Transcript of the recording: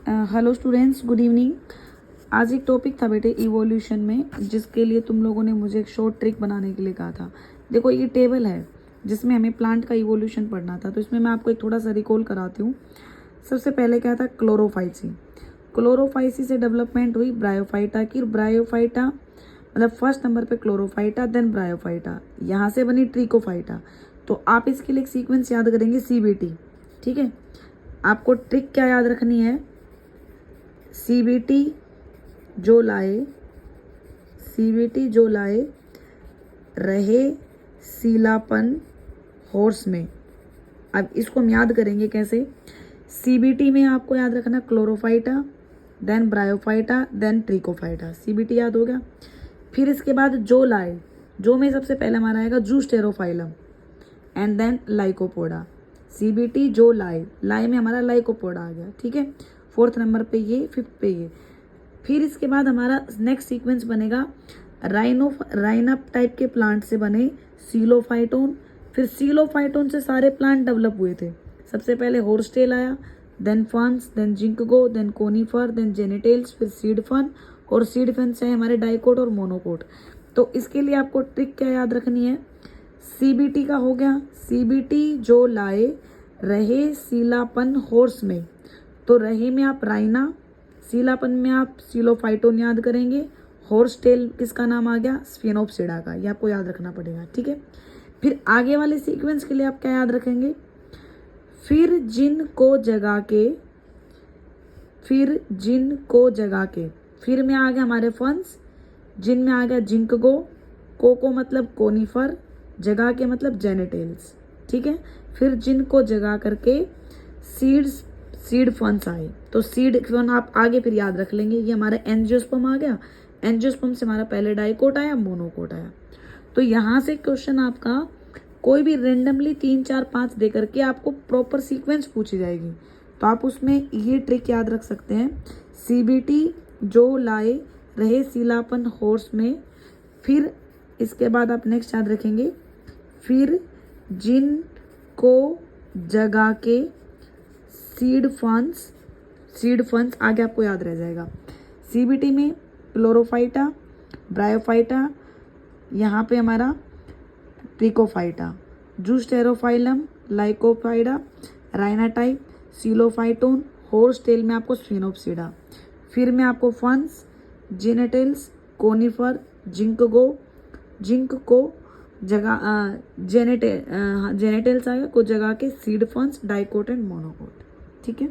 Hello students, good evening. आज एक topic था बेटे इवोल्यूशन में, जिसके लिए तुम लोगों ने मुझे एक शॉर्ट ट्रिक बनाने के लिए कहा था। देखो, ये टेबल है जिसमें हमें प्लांट का इवोल्यूशन पढ़ना था, तो इसमें मैं आपको एक थोड़ा सा रिकॉल कराती हूँ। सबसे पहले क्या था, क्लोरोफाइसी। क्लोरोफाइसी से डेवलपमेंट हुई ब्रायोफाइटा की। ब्रायोफाइटा मतलब फर्स्ट नंबर पे क्लोरोफाइटा, देन ब्रायोफाइटा, यहाँ से बनी ट्रिकोफाइटा। तो आप इसके लिए एक सीक्वेंस याद करेंगे, CBT। ठीक है, आपको ट्रिक क्या याद रखनी है, CBT जो लाए रहे सीलापन हॉर्स में। अब इसको हम याद करेंगे कैसे। CBT में आपको याद रखना chlorophyta, then bryophyta, then tracheophyta. CBT याद हो गया। फिर इसके बाद जो में सबसे पहले हमारा आएगा जूस्टेरोफाइलम एंड देन लाइकोपोडा। CBT जो लाए में हमारा लाइकोपोडा आ गया। ठीक है, फोर्थ नंबर पे ये, फिफ्थ पे ये। फिर इसके बाद हमारा नेक्स्ट सीक्वेंस बनेगा राइनप टाइप के प्लांट से बने सीलोफाइटोन। फिर सीलोफाइटोन से सारे प्लांट डेवलप हुए थे। सबसे पहले हॉर्सटेल आया, then ferns, then ginkgo, then conifer, then gnetales, फिर सीड फर्न, और सीड फर्न से हमारे डाइकोट और मोनोकोट। तो इसके लिए आपको ट्रिक क्या याद रखनी है, CBT का हो गया, CBT जो लाए रहे सीलापन हॉर्स में। तो रहे में आप राइना, सीलापन में आप सीलोफाइटोन याद करेंगे, हॉर्स टेल किसका नाम आ गया, स्फेनोप्सिडा का। ये आपको याद रखना पड़ेगा। ठीक है, फिर आगे वाले सीक्वेंस के लिए आप क्या याद रखेंगे, फिर जिन को जगा के, फिर में आ गया हमारे फंस, जिन में आ गया जिंकगो, को मतलब कोनीफर, जगा के मतलब जेनेटेल्स। ठीक है, फिर जिन को जगा करके सीड फंस आए। तो सीड फन आप आगे फिर याद रख लेंगे। ये हमारा एंजियोस्पर्म आ गया, एंजियोस्पर्म से हमारा पहले डाइकोट आया, मोनोकोट आया। तो यहाँ से क्वेश्चन आपका कोई भी रेंडमली 3, 4, 5 दे करके आपको प्रॉपर सीक्वेंस पूछी जाएगी, तो आप उसमें ये ट्रिक याद रख सकते हैं, CBT जो लाए रहे सीलापन हॉर्स में। फिर इसके बाद आप नेक्स्ट याद रखेंगे, फिर जिन को जगा के सीड फंस आगे आपको याद रह जाएगा। CBT में क्लोरोफाइटा, ब्रायोफाइटा, यहाँ पे हमारा ट्रिकोफाइटा, जूस्टेरोफाइलम, लाइकोफाइडा, राइनाटाइप, सीलोफाइटोन, हॉर्स टेल में आपको स्फेनोप्सिडा, फिर में आपको फंस, जेनेटेल्स, कोनीफर, जिंक को जगह जेनेटेल्स आएगा को जगह के सीड फंस, डाइकोट एंड मोनोकोट। ठीक है।